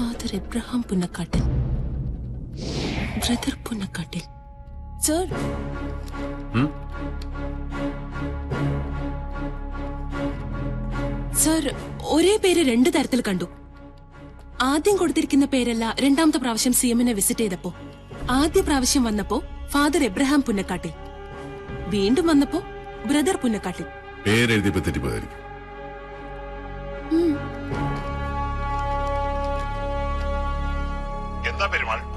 Father Abraham Punnakkattil, brother Punnakkattil. Sir, sir, ഒരേ പേര് രണ്ട് തരത്തിൽ കണ്ടു. ആദ്യം കൊടുത്തിരിക്കുന്ന പേരല്ല രണ്ടാമത്തെ പ്രാവശ്യം സിഎമ്മിനെ വിസിറ്റ് ചെയ്തപ്പോ. ആദ്യ പ്രാവശ്യം വന്നപ്പോ ഫാദർ എബ്രഹാം പുന്നക്കാട്ടിൽ, വീണ്ടും വന്നപ്പോ ബ്രദർ പുന്നക്കാട്ടിൽ. പേരെഴുതിയപ്പോ തെറ്റിപ്പോയായിരിക്കും.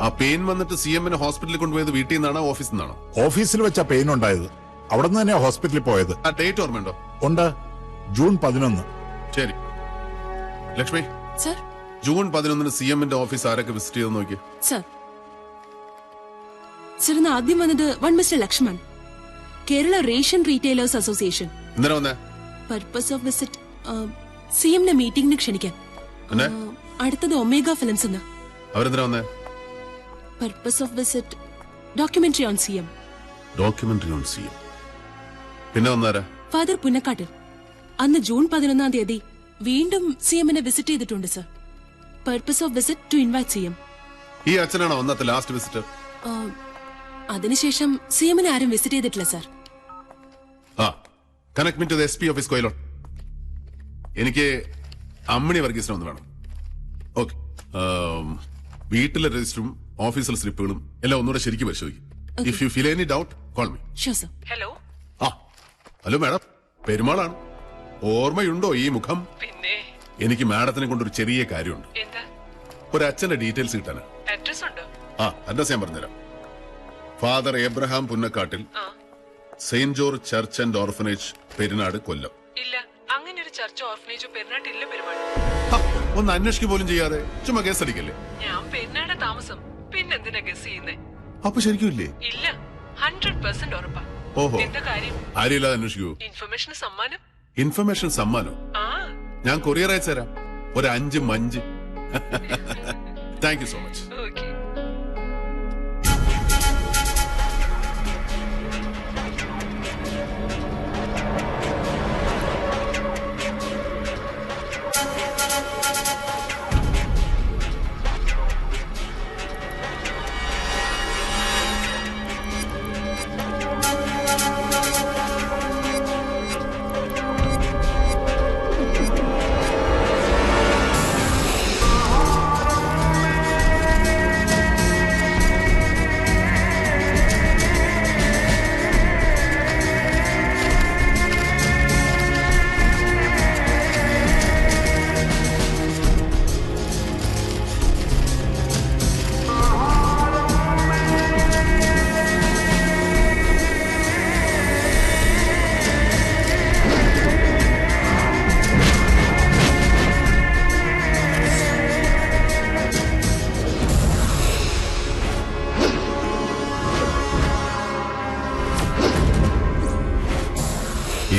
ആ പെയിൻ വന്നിട്ട് സിഎമ്മിനെ ഹോസ്പിറ്റലിൽ കൊണ്ടുപോയത് വീട്ടിൽ നിന്നാണോ ഓഫീസിൽ നിന്നാണോ? ഓഫീസിൽ വെച്ച പെയിൻ ഉണ്ടായത്. അവിടെ നിന്ന് തന്നെയാ ഹോസ്പിറ്റലിൽ പോയത്. ആ ഡേറ്റ് ഓർമ്മയുണ്ടോ? ഉണ്ട്, ജൂൺ 11. ശരി ലക്ഷ്മി, സർ. ജൂൺ 11 സിഎമ്മിന്റെ ഓഫീസ് ആരൊക്കെ വിസിറ്റ് ചെയ്തെന്ന് നോക്കി. സർ, സാറിന് ആദ്യം വന്നത് one mister Lakshman, Kerala ration retailers association. എന്തിനാ വന്നേ? പർപ്പസ് ഓഫ് വിസിറ്റ് സിഎമ്മിനെ മീറ്റിംഗിന് ക്ഷണിക്കാൻ. അടുത്തത് ഒമേഗ ഫിലിംസ് എന്ന്. അവരെന്തിനാ വന്നേ? Purpose of visit documentary on CM. Documentary on CM. പിന്നെ വന്നാരാ? ഫാദർ പുന്നക്കാട്ടിൽ. അന്ന് ജൂൺ 11 വീണ്ടും സിഎമ്മിനെ വിസിറ്റ് ചെയ്തിട്ടുണ്ട് sir. Purpose of visit to invite CM. ഈ അച്ഛനാണോ അന്നത്തെ ലാസ്റ്റ് വിസിറ്റ്? അതിനുശേഷം സിഎമ്മിനെ ആരും വിസിറ്റ് ചെയ്തിട്ടില്ല സർ. ആ connect me to the SP office Quilon. എനിക്ക് അമ്മിണി വർഗീസിനെ ഒന്ന് വേണം. ഓക്കെ, വീട്ടിലെ രജിസ്റ്ററും ഓഫീസിലെ സ്ലിപ്പുകളും എല്ലാം ഒന്നുകൂടെ ശരിക്കും പരിശോധിക്കും. If you feel any doubt call me. Sure sir. Hello. Hello madam, പെരുമാളാണ്. ഓർമ്മയുണ്ടോ ഈ മുഖം? പിന്നെ എനിക്ക് മാഡത്തിനെ കൊണ്ടൊരു ചെറിയ കാര്യമുണ്ട്. എന്താ? ഒരു അച്ഛന്റെ ഡീറ്റെയിൽസ് കിട്ടാനാ. അഡ്രസ് ഉണ്ടോ? അഡ്രസ് ഞാൻ പറഞ്ഞുതരാം. ഫാദർ എബ്രഹാം പുന്നക്കാട്ടിൽ, saint George church and orphanage, Perunad, Kollam. ഇല്ല, അങ്ങനെ ഒരു ചർച്ച് ഓർഫനേജോ പെരുന്നാട്ടില്ല പെരുമാൾ. ഒന്ന് അന്വേഷിക്കുക പോലും ചെയ്യാതെ ചുമ്മാ കേസ് അടിക്കല്ലേ? ഞാൻ പെരുന്നാട് താമസം, പിന്നെന്തിനാ ഗസ് ചെയ്യുന്നേ? അപ്പൊ ശരിക്കും ഇല്ലേ? ഇല്ല, 100% ഉറപ്പാ. ഓഹോ, എന്താ കാര്യം? ആരെയില്ലാതെ അന്വേഷിക്കൂ. ഇൻഫർമേഷൻ സമ്മാനം. ഇൻഫർമേഷൻ സമ്മാനോ? ഞാൻ കൊറിയർ അയച്ചു തരാം, ഒരു 5 Munch. Thank you so much. Okay.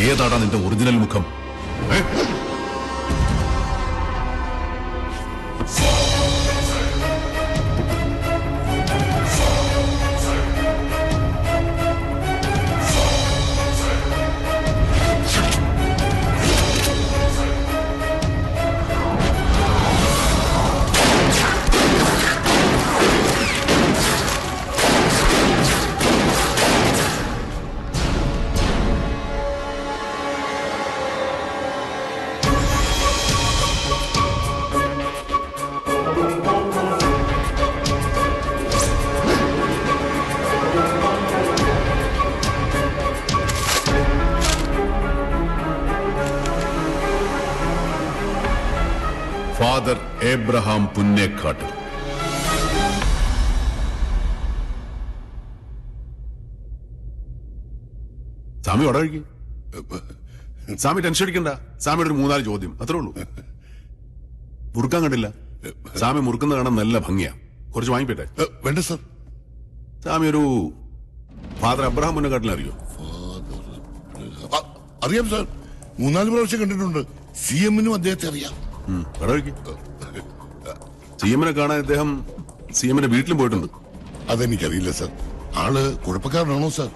ഏതാടാ നിന്റെ ഒറിജിനൽ മുഖം? ഫാദർ എബ്രഹാം പുന്നക്കാട്ടിൽ. സ്വാമി ഒടകി, സ്വാമി ടെൻഷൻ അടിക്കണ്ട. സ്വാമിയുടെ ഒരു 3-4 ചോദ്യം അത്രേ ഉള്ളൂ. മുറുക്കാൻ കണ്ടില്ല? സ്വാമി മുറുക്കുന്ന കാണാൻ നല്ല ഭംഗിയാ. കുറച്ച് വാങ്ങിപ്പോട്ടെ? വേണ്ട സർ. സ്വാമി ഒരു ഫാദർ എബ്രഹാം പുന്നക്കാട്ടിൽ അറിയോ? അറിയാം സർ, 3-4 പ്രാവശ്യം കണ്ടിട്ടുണ്ട്. സിഎമ്മിനും അദ്ദേഹത്തെ അറിയാം. സിഎമ്മിനെ കാണാൻ അദ്ദേഹം സിഎമ്മിന്റെ വീട്ടിലും പോയിട്ടുണ്ട്. അതെനിക്കറിയില്ല സർ. ആള് കുഴപ്പക്കാരനാണോ സർ?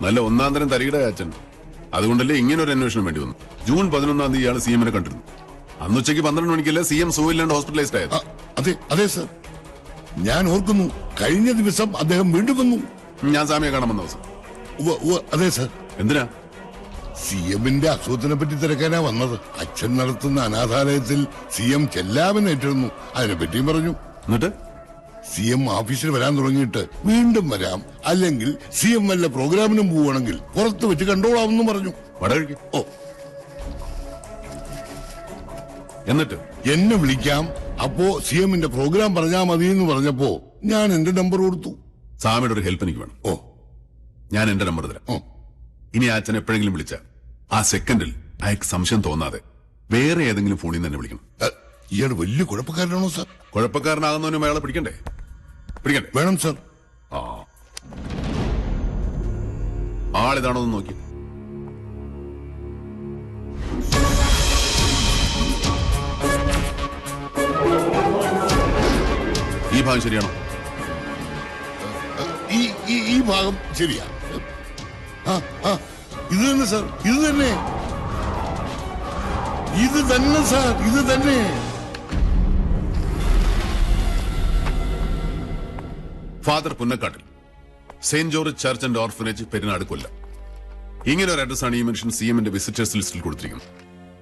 നല്ല ഒന്നാം തരം തരികിട അച്ഛൻ. അതുകൊണ്ടല്ലേ ഇങ്ങനെ ഒരു അന്വേഷണം വേണ്ടി വന്നു. ജൂൺ 11 ഇയാൾ സിഎമ്മിനെ കണ്ടിരുന്നു. അന്നുച്ചയ്ക്ക് 12 മണിക്കല്ലേ CM സുഖമില്ലാണ്ട് ഹോസ്പിറ്റലൈസ്ഡ് ആയത്. അതെ അതെ സർ, ഞാൻ ഓർക്കുന്നു. കഴിഞ്ഞ ദിവസം അദ്ദേഹം വീണ്ടും വന്നു. ഞാൻ സ്വാമിയെ കാണാൻ വന്ന ദിവസം. അതെ സർ. എന്തിനാ? CMന്റെ അസുഖത്തിനെ പറ്റി തിരക്കാനാ വന്നത്. അച്ഛൻ നടത്തുന്ന അനാഥാലയത്തിൽ CM ചെല്ലാമെന്നേറ്റിരുന്നു. അതിനെ പറ്റിയും പറഞ്ഞു. എന്നിട്ട് CM ഓഫീസിൽ വരാൻ തുടങ്ങിയിട്ട് വീണ്ടും വരാം, അല്ലെങ്കിൽ CM വല്ല പ്രോഗ്രാമിനും പോവുകയാണെങ്കിൽ പുറത്ത് വെച്ച് കണ്ടോളാമെന്നും പറഞ്ഞു. വടകഴിക്ക്. ഓ, എന്നിട്ട് എന്നെ വിളിക്കാം, അപ്പോ CMന്റെ പ്രോഗ്രാം പറഞ്ഞാ മതി എന്ന് പറഞ്ഞപ്പോ ഞാൻ എന്റെ നമ്പർ കൊടുത്തു. സ്വാമിയുടെ ഒരു ഹെൽപ്പ് എനിക്ക് വേണം. ഓ ഞാൻ എന്റെ നമ്പർ തരാം. ഓ ഇനി ആ അച്ഛൻ എപ്പോഴെങ്കിലും വിളിച്ച ആ സെക്കൻഡിൽ അയാൾക്ക് സംശയം തോന്നാതെ വേറെ ഏതെങ്കിലും ഫോണിൽ നിന്ന് തന്നെ വിളിക്കണം. ഇയാൾ വലിയ കുഴപ്പക്കാരനാണോ സാർ? കുഴപ്പക്കാരനാകുന്നവനും അയാളെ പിടിക്കണ്ടേ? പിടിക്കണ്ടേ? വേണം സാർ. ആളിതാണോ എന്ന് നോക്കി. ഈ ഭാഗം ശരിയാണോ? ഈ ഭാഗം ശരിയാ. ഇത് തന്നെ സാർ, ഇത് തന്നെ, ഇത് തന്നെ സാർ, ഇത് തന്നെ. ഫാദർ പുന്നക്കാട്ടിൽ, saint George church and orphanage, Perinad, Kollam. ഇങ്ങനെ ഒരു അഡ്രസ്സാണ് ഈ മനുഷ്യൻ CMന്റെ വിസിറ്റേഴ്സ് ലിസ്റ്റിൽ കൊടുത്തിരിക്കുന്നത്.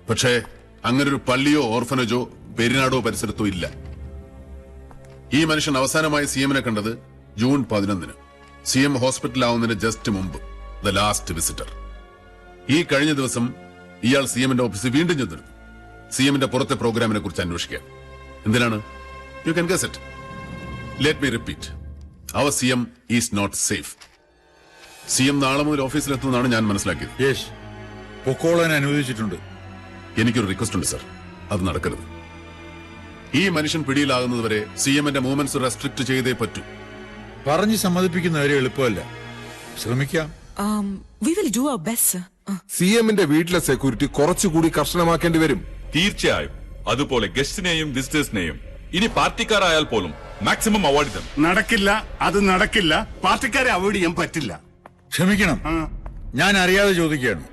പക്ഷേ അങ്ങനെ ഒരു പള്ളിയോ ഓർഫനേജോ പെരിനാടോ പരിസരത്തോ ഇല്ല. ഈ മനുഷ്യൻ അവസാനമായി CMനെ കണ്ടത് ജൂൺ 11. CM ഹോസ്പിറ്റലാവുന്നതിന് ജസ്റ്റ് മുമ്പ്. The last visitor. ഈ കഴിഞ്ഞ ദിവസം ഇയാൾ CMന്റെ ഓഫീസിൽ വീണ്ടും ചെന്നിരുന്നു. CMന്റെ പുറത്തെ പ്രോഗ്രാമിനെ കുറിച്ച് അന്വേഷിക്കാൻ. എന്തിനാണ്? You can guess it. Let me repeat. അവർ CM is not safe. CM നാളെ മുതൽ ഓഫീസിലെത്തുന്നതാണ് ഞാൻ മനസ്സിലാക്കിയത്. യെസ്, പൊക്കോളാൻ അനുവദിച്ചിട്ടുണ്ട്. എനിക്കൊരു റിക്വസ്റ്റ് ഉണ്ട് സർ, അത് നടക്കരുത്. ഈ മനുഷ്യൻ പിടിയിലാകുന്നതുവരെ CMന്റെ മൂവ്മെന്റ്സ് റെസ്ട്രിക്ട് ചെയ്തേ പറ്റൂ. പറഞ്ഞ് സമ്മതിപ്പിക്കുന്നവരെ എളുപ്പമല്ല. ശ്രമിക്കാം. We will do our best, sir. CMന്റെ വീട്ടിലെ സെക്യൂരിറ്റി കുറച്ചുകൂടി കർശനമാക്കേണ്ടി വരും. തീർച്ചയായും. അതുപോലെ ഗസ്റ്റിനെയും വിസിറ്റേഴ്സിനെയും. ഇനി പാർട്ടിക്കാരായാൽ പോലും മാക്സിമം അവോയ്ഡ് ചെയ്യണം. നടക്കില്ല, അത് നടക്കില്ല. പാർട്ടിക്കാരെ അവോയ്ഡ് ചെയ്യാൻ പറ്റില്ല. ക്ഷമിക്കണം, ഞാൻ അറിയാതെ ചോദിക്കുകയാണ്.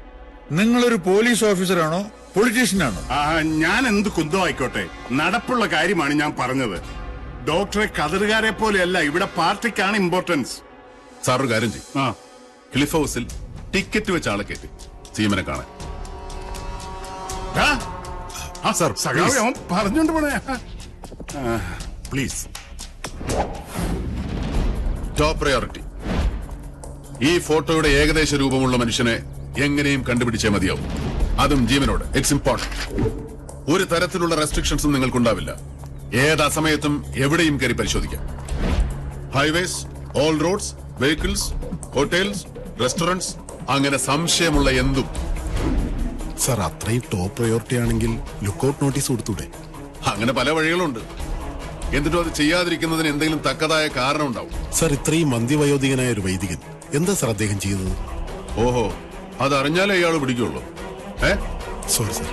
നിങ്ങളൊരു പോലീസ് ഓഫീസറാണോ പൊളിറ്റീഷ്യനാണോ? ഞാൻ എന്ത് കുന്തോ ആയിക്കോട്ടെ, നടപ്പുള്ള കാര്യമാണ് ഞാൻ പറഞ്ഞത്. ഡോക്ടറെ കതറുകാരെ പോലെയല്ല, ഇവിടെ പാർട്ടിക്കാണ് ഇമ്പോർട്ടൻസ്. സാർ ഒരു കാര്യം ചെയ്യും, ക്ലിഫ് ഹൗസിൽ ടിക്കറ്റ് വെച്ച് ആളെ കയറ്റി CMനെ കാണാൻ. സാർ പറഞ്ഞോണ്ട് പോണേ, പ്ലീസ്. Top priority. ഈ ഫോട്ടോയുടെ ഏകദേശ രൂപമുള്ള മനുഷ്യനെ എങ്ങനെയും കണ്ടുപിടിച്ചേ മതിയാവും. അതും ജീവനോട്. It's important. ഒരു തരത്തിലുള്ള റെസ്ട്രിക്ഷൻസും നിങ്ങൾക്കുണ്ടാവില്ല. ഏത് അസമയത്തും എവിടെയും കയറി പരിശോധിക്കാം. Highways, all roads, vehicles, hotels, restaurants, അങ്ങനെ സംശയമുള്ള എന്തും. സാർ, അത്രയും ടോപ്പ് പ്രയോറിറ്റി ആണെങ്കിൽ ലുക്കൌട്ട് നോട്ടീസ് കൊടുത്തൂടെ? അങ്ങനെ പല വഴികളുണ്ട്. എന്നിട്ടും അത് ചെയ്യാതിരിക്കുന്നതിന് എന്തെങ്കിലും തക്കതായ കാരണം ഉണ്ടാവും. സാർ, ഇത്രയും മന്ദിവയോധികനായ ഒരു വൈദികൻ എന്താ സാർ അദ്ദേഹം ചെയ്തത്? ഓഹോ, അതറിഞ്ഞാലേ ഇയാൾ പിടിക്കുള്ളൂ. Sorry sir.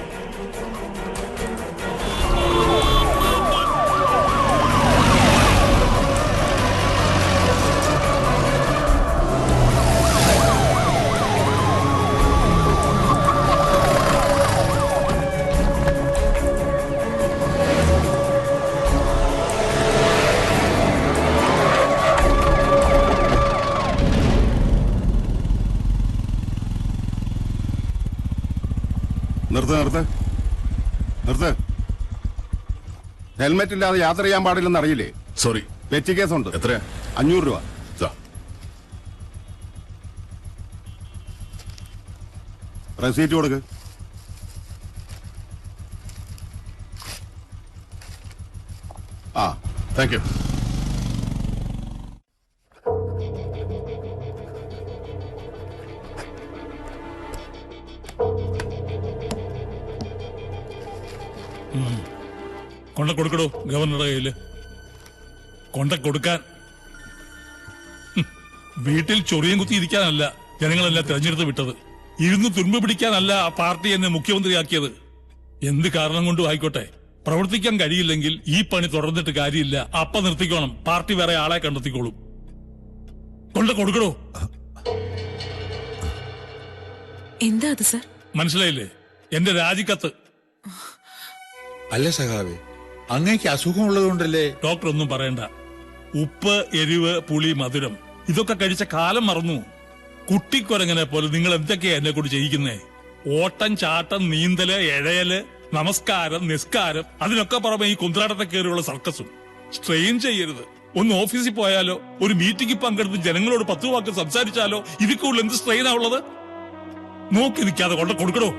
നിർത്ത്. ഹെൽമെറ്റ് ഇല്ലാതെ യാത്ര ചെയ്യാൻ പാടില്ലെന്ന് അറിയില്ലേ? സോറി, പെറ്റി കേസുണ്ട്. എത്രയാ? 500 രൂപ. റെസീറ്റ് കൊടുക്ക്. Thank you. കൊണ്ട കൊടുക്കടോ ഗവർണറുടെ കയ്യില്. കൊണ്ട കൊടുക്കാൻ. വീട്ടിൽ ചൊറിയും കുത്തി ഇരിക്കാനല്ല ജനങ്ങളെല്ലാം തെരഞ്ഞെടുത്ത് വിട്ടത്. ഇരുന്ന് തുരുമ്പ് പിടിക്കാനല്ല ആ പാർട്ടി എന്നെ മുഖ്യമന്ത്രിയാക്കിയത്. എന്ത് കാരണം കൊണ്ടും ആയിക്കോട്ടെ, പ്രവർത്തിക്കാൻ കഴിയില്ലെങ്കിൽ ഈ പണി തുടർന്നിട്ട് കാര്യമില്ല. അപ്പ നിർത്തിക്കോണം. പാർട്ടി വേറെ ആളെ കണ്ടെത്തിക്കോളും. കൊണ്ട കൊടുക്കടോ. എന്താ അത് സർ? മനസ്സിലായില്ലേ? എന്റെ രാജിക്കത്ത്. അല്ല സഖാവേ, അങ്ങേക്ക് അസുഖമുള്ളതുകൊണ്ടല്ലേ? ഡോക്ടർ ഒന്നും പറയണ്ട. ഉപ്പ്, എരിവ്, പുളി, മധുരം ഇതൊക്കെ കഴിച്ച കാലം മറന്നു. കുട്ടിക്കൊരങ്ങനെ പോലെ നിങ്ങൾ എന്തൊക്കെയാ എന്നെ കൊണ്ട് ചെയ്യിക്കുന്നേ? ഓട്ടം, ചാട്ടം, നീന്തല്, എഴയല്, നമസ്കാരം, നിസ്കാരം, അതിനൊക്കെ പുറമെ ഈ കുന്ത്രാട്ടത്തെ കയറിയുള്ള സർക്കസും. സ്ട്രെയിൻ ചെയ്യരുത്. ഒന്ന് ഓഫീസിൽ പോയാലോ, ഒരു മീറ്റിംഗിൽ പങ്കെടുത്ത് ജനങ്ങളോട് 10 വാക്ക് സംസാരിച്ചാലോ ഇതിക്കുള്ളിൽ എന്ത് സ്ട്രെയിനാ ഉള്ളത്? നോക്കി നിൽക്കാതെ കൊണ്ട് കൊടുക്കണോ?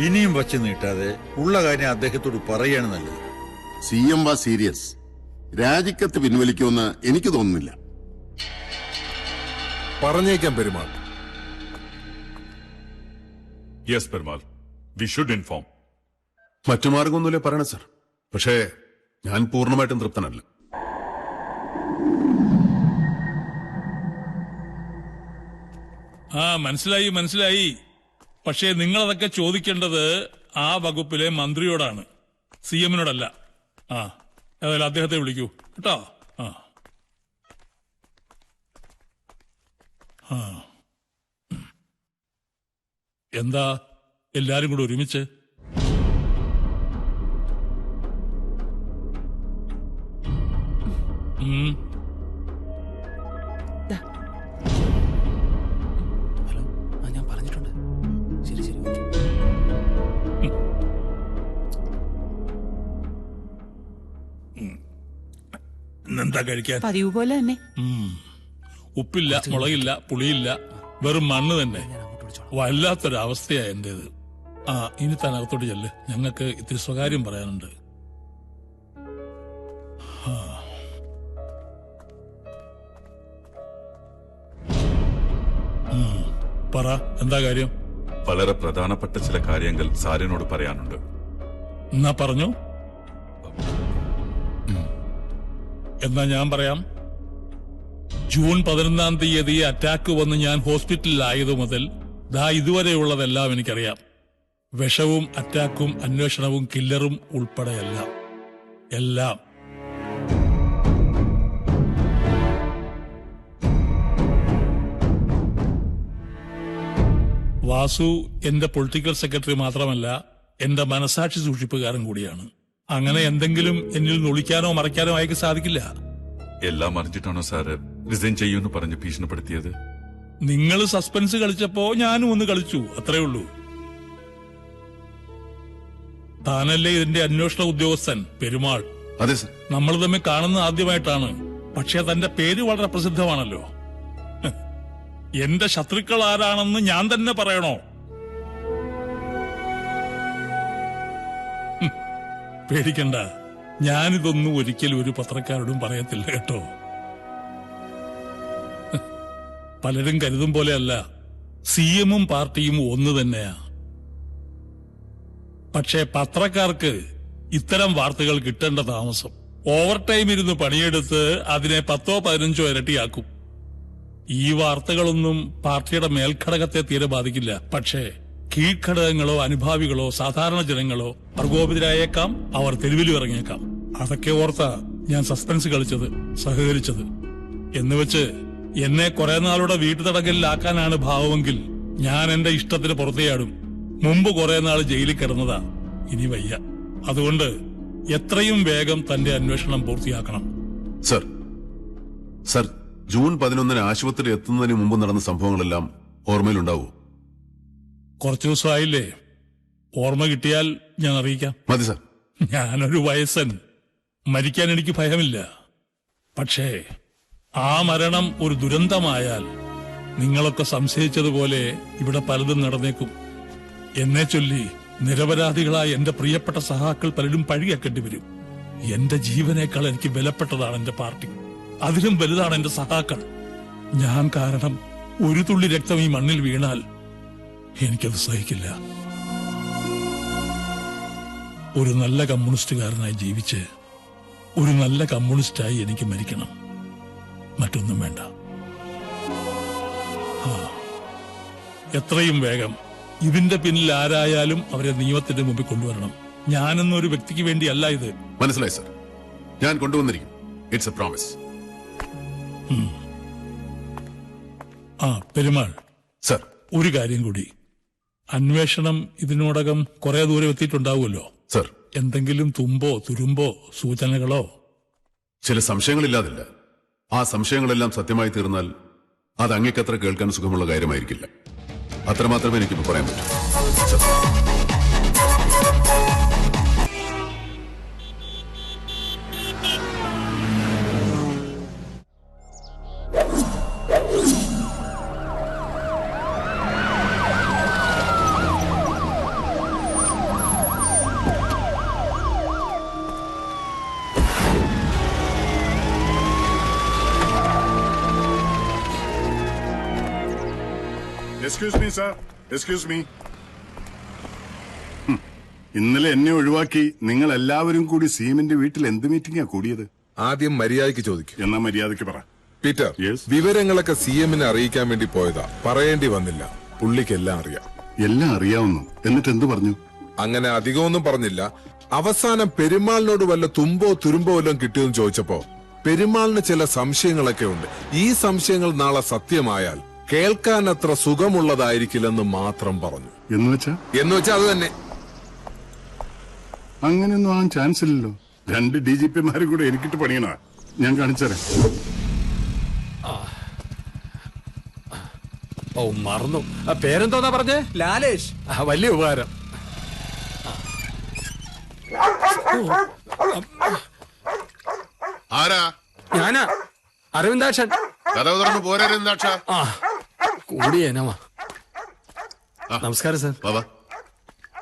ഇനിയും വച്ച് നീട്ടാതെ ഉള്ള കാര്യം അദ്ദേഹത്തോട് പറയാണ് നല്ലത്. CM വാ സീരിയസ്. രാജിക്കത്ത് പിൻവലിക്കുമെന്ന് എനിക്ക് തോന്നുന്നില്ല. പറഞ്ഞേക്കാം Perumal. Yes Perumal, we should inform. മറ്റു മാർഗമൊന്നുമില്ലേ പറയണ സർ. പക്ഷേ ഞാൻ പൂർണ്ണമായിട്ടും തൃപ്തനല്ല. മനസ്സിലായി. പക്ഷേ നിങ്ങളതൊക്കെ ചോദിക്കേണ്ടത് ആ വകുപ്പിലെ മന്ത്രിയോടാണ്, CM-നോടല്ല. ഏതായാലും അദ്ദേഹത്തെ വിളിക്കൂ കേട്ടോ. എന്താ എല്ലാരും കൂടെ ഒരുമിച്ച്? ഞാൻ പറഞ്ഞിട്ടുണ്ട്. ശരി. എന്താ കഴിക്കാൻ? പതിവ് പോലെ തന്നെ. ഉപ്പില്ല, മുളകില്ല, പുളിയില്ല, വെറും മണ്ണ് തന്നെ. വല്ലാത്തൊരവസ്ഥയാ എന്റേത്. ഇനി താൻ അകത്തോട്ട് ചെല്ല്, ഞങ്ങൾക്ക് ഇത്തിരി സ്വകാര്യം പറയാനുണ്ട്. പറ, എന്താ കാര്യം? വളരെ പ്രധാനപ്പെട്ട ചില കാര്യങ്ങൾ സാറിനോട് പറയാനുണ്ട്. എന്നാ പറഞ്ഞു. എന്നാ ഞാൻ പറയാം. ജൂൺ 11-ാം തീയതി അറ്റാക്ക് വന്ന് ഞാൻ ഹോസ്പിറ്റലിലായതു മുതൽ ഇതുവരെയുള്ളതെല്ലാം എനിക്കറിയാം. വിഷവും, അറ്റാക്കും, അന്വേഷണവും, കില്ലറും ഉൾപ്പെടെയെല്ലാം എല്ലാം. വാസു എന്റെ പൊളിറ്റിക്കൽ സെക്രട്ടറി മാത്രമല്ല, എന്റെ മനസാക്ഷി സൂക്ഷിപ്പുകാരൻ കൂടിയാണ്. അങ്ങനെ എന്തെങ്കിലും എന്നിൽ നൊളിക്കാനോ മറയ്ക്കാനോ അയക്ക് സാധിക്കില്ല. എല്ലാം അറിഞ്ഞിട്ടാണോ സാറ് റിസൈൻ ചെയ്യുമെന്ന് പറഞ്ഞ് ഭീഷണിപ്പെടുത്തിയത്? നിങ്ങൾ സസ്പെൻസ് കളിച്ചപ്പോ ഞാനും ഒന്ന് കളിച്ചു, അത്രേ ഉള്ളൂ. താനല്ലേ ഇതിന്റെ അന്വേഷണ ഉദ്യോഗസ്ഥൻ പെരുമാൾ? അതെ സർ. നമ്മൾ തമ്മിൽ കാണുന്ന ആദ്യമായിട്ടാണ്. പക്ഷെ തന്റെ പേര് വളരെ പ്രസിദ്ധമാണല്ലോ. എന്റെ ശത്രുക്കൾ ആരാണെന്ന് ഞാൻ തന്നെ പറയണോ? പേടിക്കണ്ട, ഞാനിതൊന്നും ഒരിക്കലും ഒരു പത്രക്കാരോടും പറയത്തില്ല കേട്ടോ. പലരും കരുതും പോലെയല്ല, CM-ഉം പാർട്ടിയും ഒന്ന് തന്നെയാ. പക്ഷേ പത്രക്കാർക്ക് ഇത്തരം വാർത്തകൾ കിട്ടേണ്ട താമസം. ഓവർ ടൈം ഇരുന്ന് പണിയെടുത്ത് അതിനെ 10-15 ഇരട്ടിയാക്കും. ഈ വാർത്തകളൊന്നും പാർട്ടിയുടെ മേൽഘടകത്തെ തീരെ ബാധിക്കില്ല. പക്ഷേ കീഴ്ഘടകങ്ങളോ അനുഭാവികളോ സാധാരണ ജനങ്ങളോ പ്രകോപിതരായേക്കാം, അവർ തെരുവിലും ഇറങ്ങിയേക്കാം. അതൊക്കെ ഓർത്താ ഞാൻ സസ്പെൻസ് കളിച്ചത്, സഹകരിച്ചത്. എന്നുവെച്ച് എന്നെ കുറെ നാളുടെ വീട്ടുതടങ്കലിലാക്കാനാണ് ഭാവമെങ്കിൽ ഞാൻ എന്റെ ഇഷ്ടത്തിന് പുറത്തേയാടും. മുമ്പ് കുറെ നാൾ ജയിലിൽ കിടന്നതാ, ഇനി വയ്യ. അതുകൊണ്ട് എത്രയും വേഗം തന്റെ അന്വേഷണം പൂർത്തിയാക്കണം. സർ, ജൂൺ 11-ന് ആശുപത്രി എത്തുന്നതിന് മുമ്പ് നടന്ന സംഭവങ്ങളെല്ലാം ഓർമ്മയിലുണ്ടാവൂ? കുറച്ചു ദിവസമായില്ലേ, ഓർമ്മ കിട്ടിയാൽ ഞാൻ അറിയിക്കാം. മതി സർ. ഞാനൊരു വയസ്സൻ, മരിക്കാൻ എനിക്ക് ഭയമില്ല. പക്ഷേ ആ മരണം ഒരു ദുരന്തമായാൽ നിങ്ങളൊക്കെ സംശയിച്ചതുപോലെ ഇവിടെ പലതും നടന്നേക്കും. എന്നെ ചൊല്ലി നിരപരാധികളായ എന്റെ പ്രിയപ്പെട്ട സഹാക്കൾ പലരും പഴിയാക്കേണ്ടി വരും. എന്റെ ജീവനേക്കാൾ എനിക്ക് വിലപ്പെട്ടതാണ് എന്റെ പാർട്ടി, അതിലും വലുതാണ് എന്റെ സഹാക്കൾ. ഞാൻ കാരണം ഒരു തുള്ളി രക്തം ഈ മണ്ണിൽ വീണാൽ എനിക്കത് സഹിക്കില്ല. ഒരു നല്ല കമ്മ്യൂണിസ്റ്റുകാരനായി ജീവിച്ച് ഒരു നല്ല കമ്മ്യൂണിസ്റ്റായി എനിക്ക് മരിക്കണം, മറ്റൊന്നും വേണ്ട. എത്രയും വേഗം ഇതിന്റെ പിന്നിൽ ആരായാലും അവരെ നിയമത്തിന്റെ മുമ്പിൽ കൊണ്ടുവരണം. ഞാനെന്നൊരു വ്യക്തിക്ക് വേണ്ടിയല്ല ഇത്. മനസ്സിലായി സർ, ഞാൻ കൊണ്ടുവന്നിരിക്കും. It's A promise. ആ പെരുമാൾ സർ, ഒരു കാര്യം കൂടി. അന്വേഷണം ഇതിനോടകം കുറെ ദൂരം എത്തിയിട്ടുണ്ടാവുമല്ലോ. സർ, എന്തെങ്കിലും തുമ്പോ തുരുമ്പോ സൂചനകളോ? ചില സംശയങ്ങളില്ലാതില്ല. ആ സംശയങ്ങളെല്ലാം സത്യമായി തീർന്നാൽ അത് അങ്ങേക്കത്ര കേൾക്കാൻ സുഖമുള്ള കാര്യമായിരിക്കില്ല. അത്രമാത്രമേ എനിക്കിപ്പോ പറയാൻ പറ്റൂ. Excuse me sir, excuse me. ഇന്നലെ എന്നെ ഒഴിവാക്കി നിങ്ങൾ എല്ലാവരും കൂടി സീമിന്റെ വീട്ടിൽ എന്ത് മീറ്റിംഗാ കൂടിയത്? ആദ്യം മര്യാദയ്ക്ക് ചോദിക്കും. എന്നാ മര്യാദയ്ക്ക് പറ. പീറ്റർ, വിവരങ്ങളൊക്കെ CM-നെ അറിയിക്കാൻ വേണ്ടി പോയതാ. പറയേണ്ടി വന്നില്ല. പുള്ളിക്കെല്ലാം അറിയാം. എല്ലാം അറിയാവുന്നു. എന്നിട്ട് എന്ത് പറഞ്ഞു? അങ്ങനെ അധികമൊന്നും പറഞ്ഞില്ല. അവസാനം പെരുമാളിനോട് വല്ല തുമ്പോ തുരുമ്പോ വല്ലതും കിട്ടിയെന്ന് ചോദിച്ചപ്പോ പെരുമാളിന് ചില സംശയങ്ങളൊക്കെ ഉണ്ട്. ഈ സംശയങ്ങൾ നാളെ സത്യമായാൽ കേൾക്കാൻ അത്ര സുഖമുള്ളതായിരിക്കില്ലെന്ന് മാത്രം പറഞ്ഞു. എന്നുവെച്ചാ അത് തന്നെ. അങ്ങനെയൊന്നും ആവാൻ ചാൻസ് ഇല്ലല്ലോ. 2 DGP-മാരും കൂടെ എനിക്കിട്ട് പണിയണ. ഞാൻ കാണിച്ചുതരാം. ഓ മറന്നു. പേരെന്തോന്നാ പറഞ്ഞേ? ലാലേഷ്. വലിയ ഉപകാരം. ആരാ? ഞാനാ അരവിന്ദാക്ഷൻ. കഥവ് തുറന്ന് പോരവിന്ദാക്ഷ. കൂടിയേനവാ. നമസ്കാരം സാർ.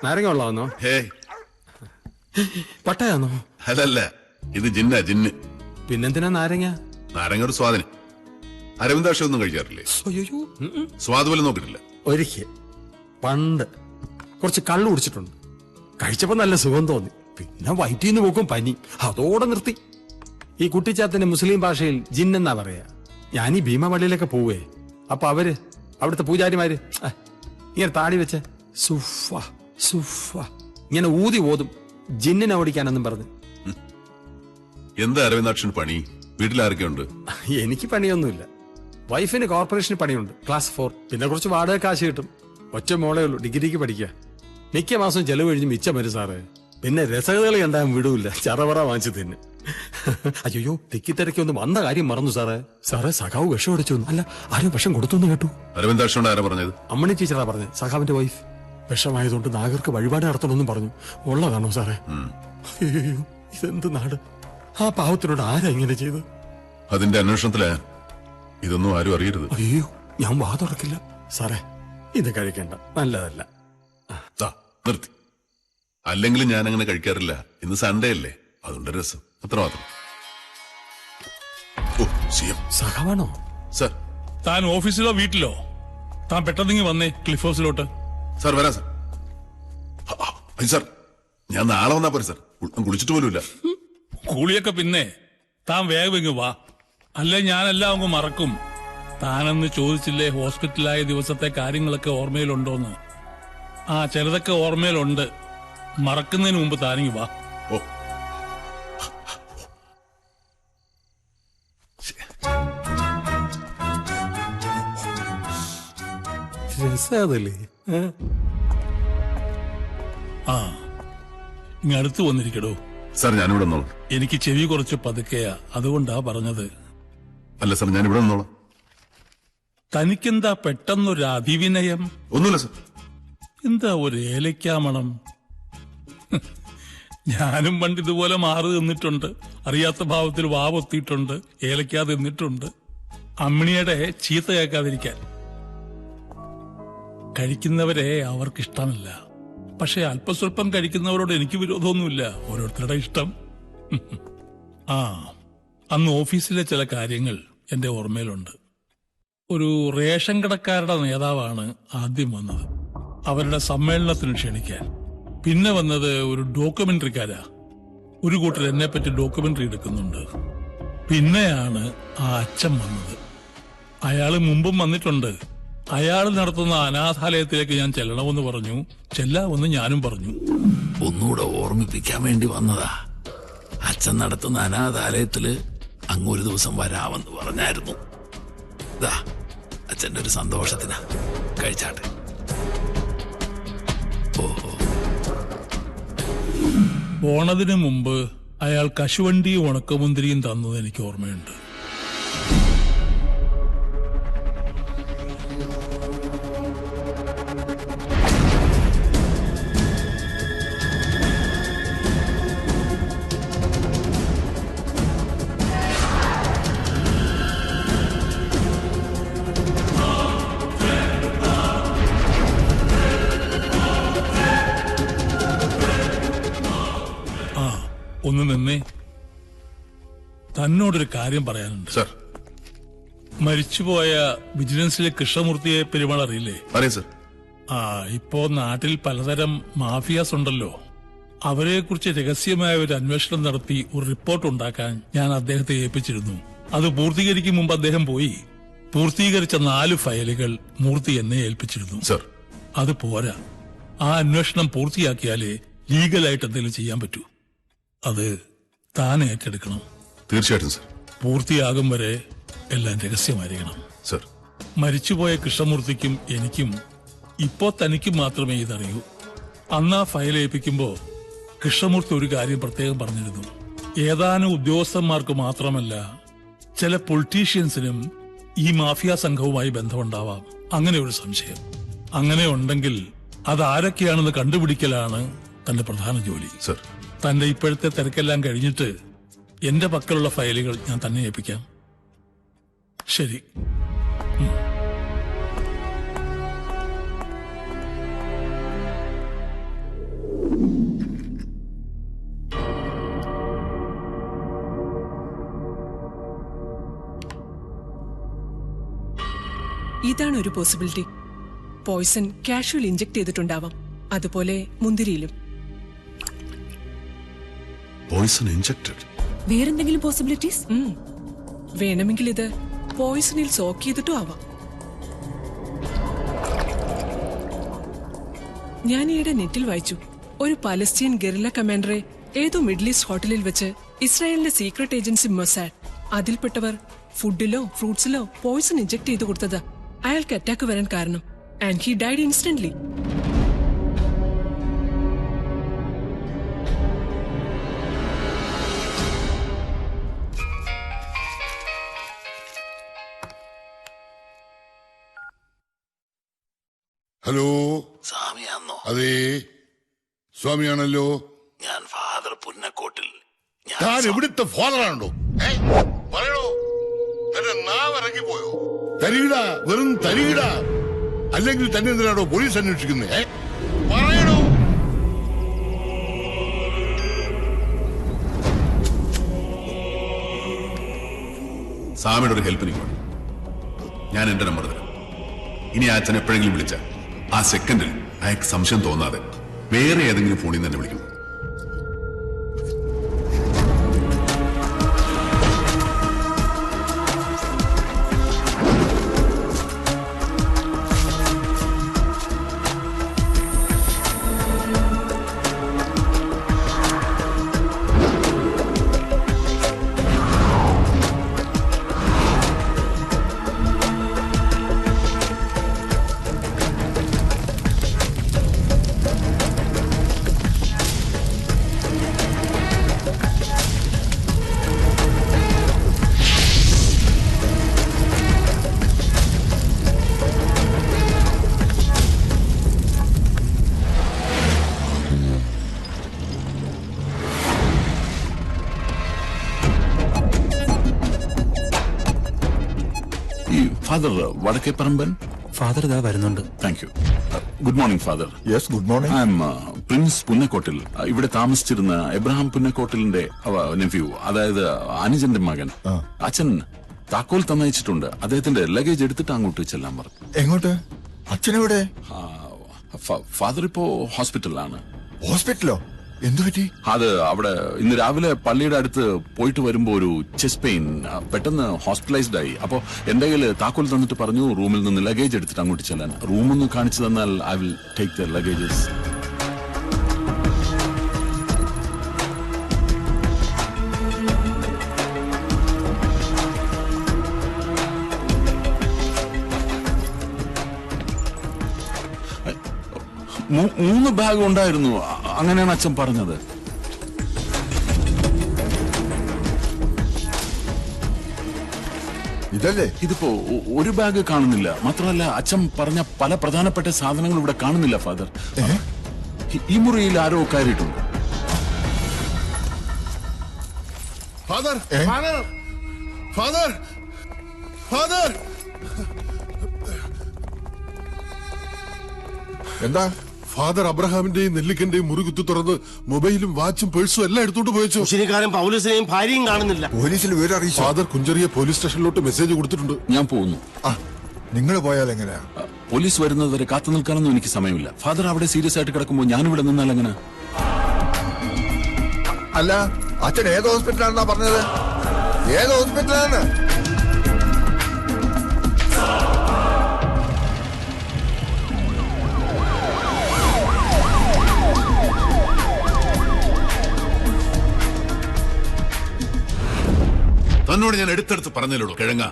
നാരങ്ങ ഉള്ളതാന്നോ? പട്ടയാന്നോ? അല്ലല്ല, ഇത് ജിന്ന. ജിന്ന്. പിന്നെന്തിനാ നാരങ്ങ? നാരങ്ങ ഒരു സ്വാദിന്. അരവിന്ദാക്ഷ ഒന്നും കഴിക്കാറില്ലേ? സ്വാദ് പോലും നോക്കിട്ടില്ല. ഒരിക്കൽ പണ്ട് കുറച്ച് കള്ളു കുടിച്ചിട്ടുണ്ട്. കഴിച്ചപ്പോ നല്ല സുഖം തോന്നി. പിന്നെ വയറ്റീന്ന് പോക്കും പനി. അതോടെ നിർത്തി. ഈ കുട്ടിച്ചാത്തിന്റെ മുസ്ലിം ഭാഷയിൽ ജിന്നെന്നാ പറയാ. ഞാൻ ഈ ഭീമപള്ളിയിലൊക്കെ പോവേ. അപ്പൊ അവര് അവിടുത്തെ പൂജാരിമാര് ഇങ്ങനെ താടി വെച്ച് സുഫ സുഫ ഇങ്ങനെ ഊതി ഓതും. ജിന്നിനെ ഓടിക്കാനെന്നും പറഞ്ഞു. എന്താ അരവിന്ദാക്ഷൻ പണി? വീട്ടിലാരൊക്കെയുണ്ട്? എനിക്ക് പണിയൊന്നുമില്ല. വൈഫിന് കോർപ്പറേഷന് പണിയുണ്ട്, ക്ലാസ് 4. പിന്നെ കുറച്ച് വാടക കാശ് കിട്ടും. ഒറ്റ മോളേ ഉള്ളൂ, ഡിഗ്രിക്ക് പഠിക്കുക. മിക്ക മാസം ചെലവ് കഴിഞ്ഞ് മിച്ചം വരും സാറേ. പിന്നെ രസകഥകൾ കണ്ടാൻ വിടൂല്ല, ചറവറ വാങ്ങിച്ചു തിന്നെ. അയ്യോ, തിക്കിത്തിരക്കി ഒന്ന് വന്ന കാര്യം മറന്നു സാറേ. സാറേ, സഖാവ് വിഷം അടിച്ചു. അല്ല, ആരും വിഷം കൊടുത്തു കേട്ടു. അരവിന്ദാക്ഷനോട് ആരാ പറഞ്ഞത്? അമ്മണി ടീച്ചറാ പറഞ്ഞത്. സഖാവിന്റെ വൈഫ്. വിഷമായതുകൊണ്ട് നാഗർക്ക് വഴിപാട് നടത്തണമെന്നും പറഞ്ഞു. ഉള്ളതാണോ സാറേ? അയ്യോ, ഇതെന്ത് നാട്! ആ പാവത്തിനോട് ആരാ ഇങ്ങനെ ചെയ്ത്? അതിന്റെ അന്വേഷണത്തില് ഇതൊന്നും ആരും അറിയരുത്. അയ്യോ, ഞാൻ വാ തുറക്കില്ല സാറേ. ഇത് കഴിക്കണ്ട, നല്ലതല്ല. നിർത്തി. അല്ലെങ്കിലും ഞാൻ അങ്ങനെ കഴിക്കാറില്ല. ഇന്ന് സൺഡേ അല്ലേ, അതുകൊണ്ട് രസം, അത്രമാത്രം. സഖാവാണോ സർ? താൻ ഓഫീസിലോ വീട്ടിലോ? താൻ പെട്ടെന്ന് വന്നേ ക്ലിഫ് ഹൗസിലോട്ട്. സാർ വരാം സാർ. സാർ, ഞാൻ നാളെ വന്നാ പോരെ സാർ? കുളിച്ചിട്ട് പോലുമില്ല. കുളിയൊക്കെ പിന്നെ. താൻ വേഗം ഇങ്ങ് വാ, അല്ലെ ഞാനെല്ലാം അങ്ങ് മറക്കും. താനെന്ന് ചോദിച്ചില്ലേ ഹോസ്പിറ്റലായ ദിവസത്തെ കാര്യങ്ങളൊക്കെ ഓർമ്മയിലുണ്ടോന്ന്? ആ, ചിലതൊക്കെ ഓർമ്മയിലുണ്ട്. മറക്കുന്നതിന് മുമ്പ് താനിങ്ങ് വാ. ഓ, രസല്ലേ? ആ, ഇങ്ങ അടുത്ത് വന്നിരിക്കടോ. സാർ, ഞാനിവിടെ നിന്നോളാം. എനിക്ക് ചെവി കുറച്ച് പതുക്കെയാ, അതുകൊണ്ടാ പറഞ്ഞത്. അല്ല സാർ, ഞാനിവിടെ നിന്നോളാം. തനിക്കെന്താ പെട്ടെന്നൊരു അതിവിനയം? ഒന്നുമില്ല സാർ. എന്താ ഒരു ഏലക്കാമണം? ഞാനും പണ്ട് ഇതുപോലെ മാറി നിന്നിട്ടുണ്ട്. അറിയാത്ത ഭാവത്തിൽ വാവൊത്തിയിട്ടുണ്ട്, ഏലക്കാ തിന്നിട്ടുണ്ട്. അമ്മിണിയുടെ ചീത്ത കേൾക്കാതിരിക്കാൻ. കഴിക്കുന്നവരെ അവർക്കിഷ്ടമല്ല. പക്ഷെ അല്പസ്വല്പം കഴിക്കുന്നവരോട് എനിക്ക് വിരോധമൊന്നുമില്ല. ഓരോരുത്തരുടെ ഇഷ്ടം. ആ, അന്ന് ഓഫീസിലെ ചില കാര്യങ്ങൾ എന്റെ ഓർമ്മയിലുണ്ട്. ഒരു റേഷൻ കടക്കാരുടെ നേതാവാണ് ആദ്യം വന്നത്, അവരുടെ സമ്മേളനത്തിന് ക്ഷണിക്കാൻ. പിന്നെ വന്നത് ഒരു ഡോക്യുമെന്ററിക്കാരാ. ഒരു കൂട്ടർ എന്നെ പറ്റി ഡോക്യുമെന്ററി എടുക്കുന്നുണ്ട്. പിന്നെയാണ് ആ അച്ഛൻ വന്നത്. അയാള് മുമ്പും വന്നിട്ടുണ്ട്. അയാൾ നടത്തുന്ന അനാഥാലയത്തിലേക്ക് ഞാൻ ചെല്ലണമെന്ന് പറഞ്ഞു. ചെല്ലാമെന്ന് ഞാനും പറഞ്ഞു. ഒന്നുകൂടെ ഓർമ്മിപ്പിക്കാൻ വേണ്ടി വന്നതാ. അച്ഛൻ നടത്തുന്ന അനാഥാലയത്തില് അങ്ങൊരു ദിവസം വരാമെന്ന് പറഞ്ഞായിരുന്നു. ഇതാ അച്ഛന്റെ ഒരു സന്തോഷത്തിനാ. കഴിച്ചാട്ടെ. ഓഹോ. പോണതിന് മുമ്പ് അയാൾ കശുവണ്ടിയും ഉണക്കമുന്തിരിയും തന്നത് എനിക്ക് ഓർമ്മയുണ്ട്. ഒന്ന് നിന്നേ, തന്നോടൊരു കാര്യം പറയാനുണ്ട്. സർ. മരിച്ചുപോയ വിജിലൻസിലെ കൃഷ്ണമൂർത്തിയെ പെരുമാൾ അറിയില്ലേ? അറിയാം സർ. ഇപ്പോ നാട്ടിൽ പലതരം മാഫിയാസ് ഉണ്ടല്ലോ. അവരെ കുറിച്ച് രഹസ്യമായ ഒരു അന്വേഷണം നടത്തി ഒരു റിപ്പോർട്ട് ഉണ്ടാക്കാൻ ഞാൻ അദ്ദേഹത്തെ ഏൽപ്പിച്ചിരുന്നു. അത് പൂർത്തീകരിക്കും മുമ്പ് അദ്ദേഹം പോയി. പൂർത്തീകരിച്ച 4 ഫയലുകൾ മൂർത്തി എന്നെ ഏൽപ്പിച്ചിരുന്നു. സർ, അത് പോരാ. ആ അന്വേഷണം പൂർത്തിയാക്കിയാലേ ലീഗലായിട്ട് എന്തെങ്കിലും ചെയ്യാൻ പറ്റൂ. അത് താൻ ഏറ്റെടുക്കണം. തീർച്ചയായിട്ടും സർ. പൂർത്തിയാകും വരെ എല്ലാം രഹസ്യമായിരിക്കണം. സർ. മരിച്ചുപോയ കൃഷ്ണമൂർത്തിക്കും എനിക്കും ഇപ്പോ തനിക്കും മാത്രമേ ഇതറിയൂ. അന്ന് ആ ഫയൽ ഏൽപ്പിക്കുമ്പോ കൃഷ്ണമൂർത്തി ഒരു കാര്യം പ്രത്യേകം പറഞ്ഞിരുന്നു. ഏതാനും ഉദ്യോഗസ്ഥന്മാർക്ക് മാത്രമല്ല, ചില പൊളിറ്റീഷ്യൻസിനും ഈ മാഫിയ സംഘവുമായി ബന്ധമുണ്ടാവാം. അങ്ങനെ ഒരു സംശയം. അങ്ങനെ ഉണ്ടെങ്കിൽ അതാരൊക്കെയാണെന്ന് കണ്ടുപിടിക്കലാണ് തന്റെ പ്രധാന ജോലി. സർ. തന്റെ ഇപ്പോഴത്തെ തിരക്കെല്ലാം കഴിഞ്ഞിട്ട് എന്റെ പക്കലുള്ള ഫയലുകൾ ഞാൻ തന്നെ ഏൽപ്പിക്കാം. ശരി. ഇതാണ് ഒരു പോസിബിലിറ്റി. പോയ്സൺ കാഷ്വൽ ഇഞ്ചെക്ട് ചെയ്തിട്ടുണ്ടാവാം. അതുപോലെ മുന്തിരിയിലും. Poison injected. വേറെന്തെങ്കിലും പോസിബിലിറ്റീസ്? വേണമെങ്കിൽ ഇത് പോയ്സണിൽ സോക്ക് ചെയ്തിട്ടും ആവാം. ഞാൻ ഈയിടെ നെറ്റിൽ വായിച്ചു, ഒരു പലസ്തീൻ ഗറില്ല കമാൻഡറെ ഏതോ മിഡിൽ ഈസ്റ്റ് ഹോട്ടലിൽ വെച്ച് ഇസ്രായേലിന്റെ സീക്രട്ട് ഏജൻസി മൊസാഡ്, അതിൽപ്പെട്ടവർ ഫുഡിലോ ഫ്രൂട്ട്സിലോ പോയ്സൺ ഇഞ്ചെക്ട് ചെയ്ത് കൊടുത്തത് അയാൾക്ക് അറ്റാക്ക് വരാൻ കാരണം. And he died instantly. Hello, സ്വാമിയാണോ? അതെ, സ്വാമിയാണല്ലോ. ഞാൻ ഫാദർ പുന്നക്കോട്ടിൽ. താൻ എവിടുത്തെ ഫാദറാണോ? പറയണോ, തന്റെ നാവ് ഇറങ്ങിപ്പോയോ? തരികിട, വെറും തരികിട. അല്ലെങ്കിൽ തന്നെ എന്തിനാണോ പോലീസ് അന്വേഷിക്കുന്നത്? പറയണോ. സാമിയുടെ ഒരു ഹെൽപ്പ് എനിക്ക് വേണം. ഞാൻ എന്റെ നമ്പർ തരാം. ഇനി ആ അച്ഛൻ എപ്പോഴെങ്കിലും വിളിച്ച ആ സെക്കൻഡിൽ അയാൾക്ക് സംശയം തോന്നാതെ വേറെ ഏതെങ്കിലും ഫോണിൽ നിന്ന് തന്നെ വിളിക്കണം. ഫാദർ വടക്കേപ്പറമ്പൻ? ഫാദർ ഇതാ വരുന്നുണ്ട്. Thank you. Good morning father. Yes, good morning. I am Prince Punnakkottil. ഇവിടെ താമസിച്ചിരുന്ന എബ്രഹാം പുന്നക്കോട്ടിലിന്റെ നെഫ്യൂ, അതായത് അനുജന്റെ മകൻ. അച്ഛൻ താക്കോൽ തന്നയച്ചിട്ടുണ്ട്. അദ്ദേഹത്തിന്റെ ലഗേജ് എടുത്തിട്ട് അങ്ങോട്ട് ചെല്ലാൻ പറഞ്ഞു. എങ്ങോട്ട്? അച്ഛനെവിടെ? ഫാദർ ഇപ്പോ ഹോസ്പിറ്റലിലാണ്. ഹോസ്പിറ്റലോ? എന്തു പറ്റി? അത് അവിടെ ഇന്ന് രാവിലെ പള്ളിയുടെ അടുത്ത് പോയിട്ട് വരുമ്പോ ഒരു ചെസ്റ്റ് പെയിൻ, പെട്ടെന്ന് ഹോസ്പിറ്റലൈസ്ഡ് ആയി. അപ്പോ എന്റെ കയ്യിൽ താക്കോൽ തന്നിട്ട് പറഞ്ഞു റൂമിൽ നിന്ന് ലഗേജ് എടുത്തിട്ട് അങ്ങോട്ട് ചെല്ലാൻ. റൂമൊന്ന് കാണിച്ചു തന്നാൽ I will take the luggages. മൂന്ന് ബാഗ് ഉണ്ടായിരുന്നു, അങ്ങനെയാണ് അച്ഛൻ പറഞ്ഞത്. ഇതല്ലേ? ഇതിപ്പോ ഒരു ബാഗ് കാണുന്നില്ല. മാത്രമല്ല അച്ഛൻ പറഞ്ഞ പല പ്രധാനപ്പെട്ട സാധനങ്ങൾ ഇവിടെ കാണുന്നില്ല ഫാദർ. ഈ മുറിയിൽ ആരോ കയറിയിട്ടുണ്ട്. ഫാദർ, ഫാദർ, ഫാദർ, എന്താ? ഫാദർ അബ്രഹാമിന്റെയും നെല്ലിക്കന്റെയും മുറി കുത്തി തുറന്ന് മൊബൈലും വാച്ചും പേഴ്സും എല്ലാം എടുത്തോണ്ട് പോയച്ചു. മുസ്ലിംകാരൻ പൗലൂസിനെയും ഭാര്യയും കാണുന്നില്ല. പോലീസിൽ വിവരം അറിയിച്ചു. ഫാദർ കുഞ്ചറിയെ പോലീസ് സ്റ്റേഷനിലോട്ട് മെസ്സേജ് കൊടുത്തിട്ടുണ്ട്. ഞാൻ പോകുന്നു. നിങ്ങൾ പോയാൽ എങ്ങനെയാ? പോലീസ് വരുന്നത് വരെ കാത്തു നിൽക്കാനൊന്നും എനിക്ക് സമയമില്ല. ഫാദർ അവിടെ സീരിയസ് ആയിട്ട് കിടക്കുമ്പോൾ ഞാനിവിടെ നിന്നാൽ എങ്ങനെ? അല്ല, അച്ഛൻ ഏത് ഹോസ്പിറ്റലാണെന്നാ പറഞ്ഞത്? ഏത് ഹോസ്പിറ്റലാണ്? തന്നോട് ഞാൻ എടുത്തെടുത്ത് പറഞ്ഞല്ലോ കിഴങ്ങ.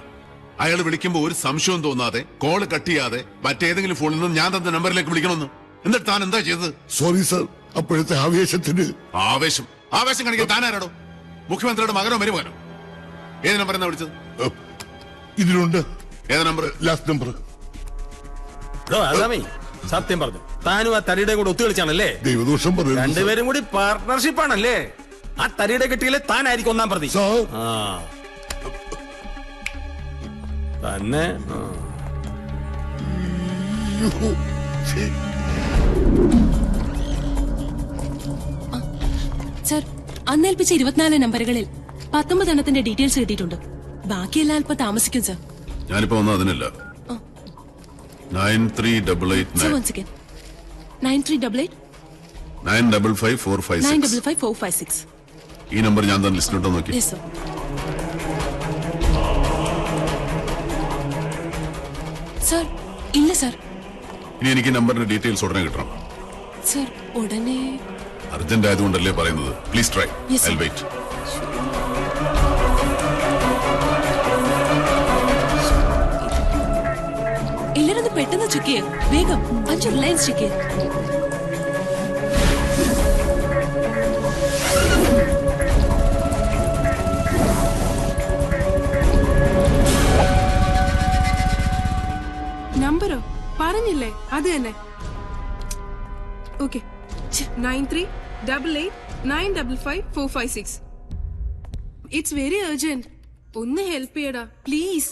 അയാൾ വിളിക്കുമ്പോ ഒരു സംശയവും തോന്നാതെ കോള് കട്ട് ചെയ്യാതെ മറ്റേതെങ്കിലും ഫോണിൽ നിന്ന് ഞാൻ തന്ന നമ്പറിലേക്ക് വിളിക്കണമെന്ന്. എന്നിട്ട് താൻ എന്താ ചെയ്തത്? സോറി സർ, അപ്പോഴത്തെ ആവേശത്തിന്. ആവേശം കാണിക്കാൻ താനാരാടോ? മുഖ്യമന്ത്രിയുടെ മകനോ മരുമകനോ? ഏത് നമ്പർ എന്നാ വിളിച്ചത്? ഇതിലുണ്ട്. ഏത് നമ്പർ? Last number. സത്യം പറഞ്ഞു, താനും ആ തരിയുടെ കൂടെ ഒത്തുകളിച്ചാണല്ലേ? ദൈവദോഷം പറയുന്നു. രണ്ടുപേരും കൂടി പാർട്ട്ണർഷിപ്പ് ആണല്ലേ? ആ തരിയുടെ കെട്ടിയിലെ താനായിരിക്കും ഒന്നാം പ്രതി. തന്നെ സർ, അന്നേൽപ്പിച്ച 24 നമ്പറുകളിൽ 19 എണ്ണത്തിന്റെ ഡീറ്റെയിൽസ് കിട്ടിയിട്ടുണ്ട്. ബാക്കിയെല്ലാം അല്പം താമസിക്കും സർ. ഞാനിപ്പോ ഒന്നും അതിനില്ല. 9388 9388 955456 955456. ഈ നമ്പർ ഞാൻ തന്നെ ലിസ്റ്റിലോട്ട് നോക്കി. Yes, sir. സർ, ഇല്ല സർ. ഇനി എനിക്ക് നമ്പറിന്റെ ഡീറ്റെയിൽസ് ഉടനെ കിട്ടണം. സർ, ഉടനെ അർജന്റ് ആയതുകൊണ്ടല്ലേ പറയുന്നത്. Please try. Yes, sir. I'll wait. എല്ലാരും ഒന്ന് പെട്ടെന്ന് ചെക്ക് ചെയ്യ. വേഗം 5 റിലയൻസ് ചെക്ക് ചെയ്യ. നമ്പറോ? പറഞ്ഞില്ലേ, അത് തന്നെ. ഓക്കെ, 9388955456. It's very urgent. ഒന്ന് ഹെൽപ്പ് ചെയ്യടാ പ്ലീസ്.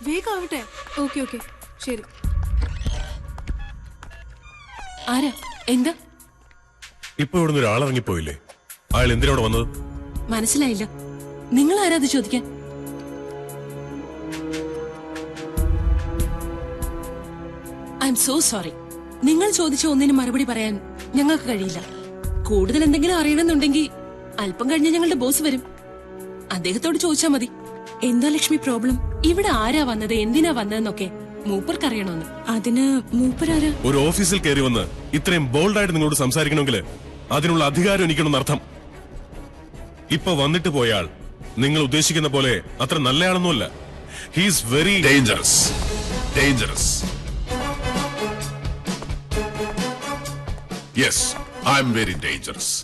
വേഗം ആവട്ടെ. ഓക്കെ ഓക്കെ, ശരി. ആരാ? എന്താ? ഇപ്പൊ ഇവിടുന്ന് ഒരാളിറങ്ങിപ്പോയില്ലേ? അയാൾ എന്തിനോട് വന്നത്? മനസ്സിലായില്ല. നിങ്ങൾ ആരാ അത് ചോദിക്കാൻ? I M so sorry. നിങ്ങൾ ചോദിച്ച ഒന്നിന് മറുപടി പറയാൻ ഞങ്ങൾക്ക് കഴിയില്ല. കൂടുതൽ എന്തെങ്കിലും അറിയണമെന്നുണ്ടെങ്കിൽ അല്പം കഴിഞ്ഞ് ഞങ്ങളുടെ ബോസ് വരും. അദ്ദേഹത്തോട് ചോദിച്ചാൽ മതി. എന്താ ലക്ഷ്മി പ്രോബ്ലം? ഇവിടെ ആരാ വന്നത്, എന്തിനാ വന്നതെന്നൊക്കെ മൂപ്പർക്ക് അറിയണമെന്ന്. അതിന് മൂപ്പരാരാ? ഒരു ഓഫീസിൽ കയറി വന്ന് ഇത്രയും ബോൾഡായിട്ട് നിങ്ങളോട് സംസാരിക്കണമെങ്കിൽ അതിനുള്ള അധികാരം എനിക്കൊന്നും അർത്ഥം. ഇപ്പൊ വന്നിട്ട് പോയാൾ നിങ്ങൾ ഉദ്ദേശിക്കുന്ന പോലെ അത്ര നല്ലയാളൊന്നുമല്ല. He's very dangerous. Dangerous. Yes, I'm very dangerous.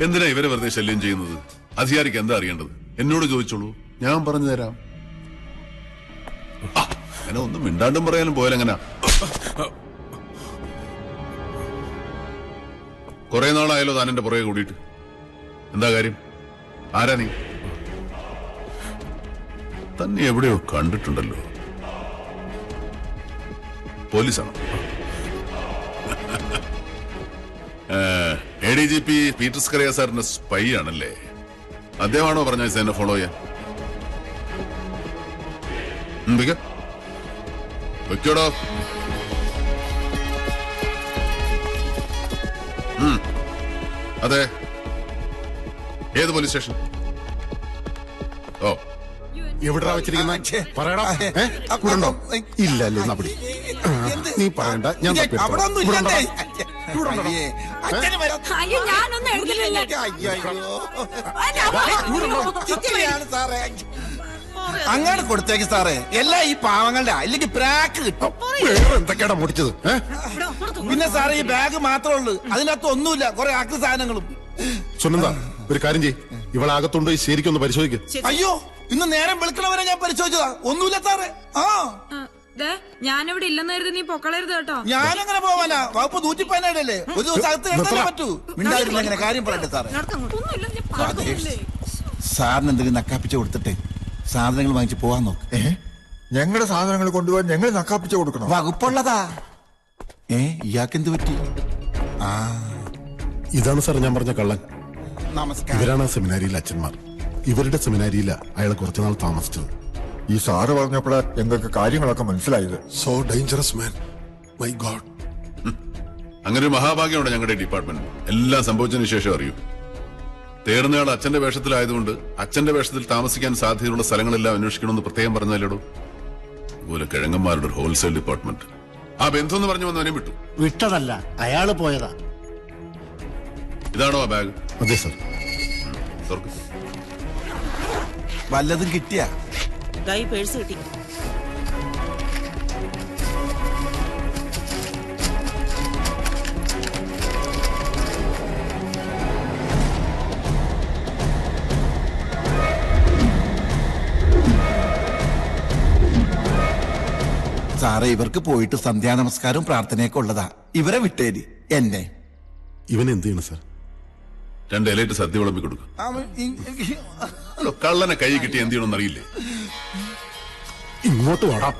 എന്തിനാ ഇവരെ വെറുതെ ശല്യം ചെയ്യുന്നത്? അധികാരിക്ക് എന്താ അറിയേണ്ടത്? എന്നോട് ചോദിച്ചോളൂ, ഞാൻ പറഞ്ഞു തരാം. അങ്ങനെ ഒന്നും മിണ്ടാണ്ടും പറയാനും പോയാലെങ്ങനാ? കുറെ നാളായാലോ താൻ എന്റെ പുറകെ കൂടിയിട്ട്. എന്താ കാര്യം? ആരാ നീ? തന്നെ എവിടെയോ കണ്ടിട്ടുണ്ടല്ലോ. പോലീസാണോ? ADGP പീറ്റർ സ്കറിയ സാറിന്റെ സ്പൈ ആണല്ലേ? അദ്ദേഹമാണോ പറഞ്ഞ എന്നെ ഫോളോ ചെയ്യാൻ? വെക്കോടോ. അതെ. ഏത് പോലീസ് സ്റ്റേഷൻ? ഓ, എവിടാ വെച്ചിരിക്കുന്ന പറയടാ. ഇവിടുണ്ടോ? ഇല്ല അല്ലേ? എന്നാ പിടി. നീ പറയണ്ട, ഞാൻ അങ്ങനെ കൊടുത്തേക്ക് സാറേ. എല്ലാം ഈ പാവങ്ങളുടെ അല്ലെങ്കിൽ പ്രാക്ക് കിട്ടും. വേറെ എന്തൊക്കെയാടാ മുടിച്ചത്? പിന്നെ സാറേ ഈ ബാഗ് മാത്രമേ ഉള്ളൂ, അതിനകത്ത് ഒന്നുമില്ല, കുറെ ആക്രി സാധനങ്ങളും. സുനന്ദ, ഒരു കാര്യം ചെയ്യ്, ഇവളകത്തുണ്ട് ശരിക്കൊന്ന് പരിശോധിക്കും. അയ്യോ, ഇന്ന് നേരം വെളുക്കണവരെ ഞാൻ പരിശോധിച്ചതാ, ഒന്നുമില്ല സാറേ. ആ ഞാനിവിടെ ഇല്ലെന്ന് കരുതി നീ പൊക്കളരുത് കേട്ടോ. ഞാനങ്ങനെ പോവാനാ, വകുപ്പ് 117 ഒരു ദിവസം അകത്ത് കിടത്താനേ പറ്റൂ. മിണ്ടാതിരുന്ന അങ്ങനെ കാര്യം പറയട്ടെ സാറേ. സാറിന് എന്തെങ്കിലും നക്കാപ്പിച്ച കൊടുത്തിട്ട് സാധനങ്ങൾ വാങ്ങിച്ച് പോവാൻ നോക്ക്. ഞങ്ങളുടെ സാധനങ്ങൾ കൊണ്ടുപോകാൻ ഞങ്ങൾ നക്കാപ്പിച്ച കൊടുക്കണം. വകുപ്പുള്ളതാ. ഇയാൾക്കെന്ത് പറ്റി? ആ, ഇതാണ് സാർ ഞാൻ പറഞ്ഞ കള്ളൻ. നമസ്കാരം. ഇവരാണ് സെമിനാരിയിലെ അച്ഛന്മാർ. ഇവരുടെ സെമിനാരിയില അയാൾ കുറച്ചുനാൾ താമസിച്ചത്. ഈ സാറ് പറഞ്ഞപ്പോഴാ ഞങ്ങൾക്ക് കാര്യങ്ങളൊക്കെ മനസ്സിലായത്. So dangerous man, my God. അങ്ങനെ ഒരു മഹാഭാഗ്യമുണ്ട് ഞങ്ങളുടെ ഡിപ്പാർട്ട്മെന്റ്. എല്ലാം സംഭവിച്ചതിന് ശേഷം അറിയൂ. തേടുന്നയാൾ അച്ഛന്റെ വേഷത്തിലായതുകൊണ്ട് അച്ഛന്റെ വേഷത്തിൽ താമസിക്കാൻ സാധ്യതയുള്ള സ്ഥലങ്ങളെല്ലാം അന്വേഷിക്കണമെന്ന് പ്രത്യേകം പറഞ്ഞല്ലോ. അതുപോലെ കിഴങ്ങന്മാരുടെ ഒരു ഹോൾസെയിൽ ഡിപ്പാർട്ട്മെന്റ്. ആ ബന്ധം എന്ന് പറഞ്ഞു വന്നവനെ വിട്ടു. വിട്ടതല്ല, അയാള് പോയതാ. ഇതാണോ ആ ബാഗ്? അതെ സാർ. വല്ലതും കിട്ടിയാ? പേഴ്സ് കിട്ടി. സാറേ, ഇവർക്ക് പോയിട്ട് സന്ധ്യാനമസ്കാരവും പ്രാർത്ഥനയൊക്കെ ഉള്ളതാ. ഇവരെ വിട്ടേരി. എന്നെ ഇവൻ എന്ത് ചെയ്യണം സാർ? 2 ഇലയിട്ട് സദ്യ വിളമ്പി കൊടുക്കും. കള്ളനെ കൈ കിട്ടി എന്ത് ചെയ്യണമെന്ന് അറിയില്ലേ? ഇങ്ങോട്ട് വാടാ.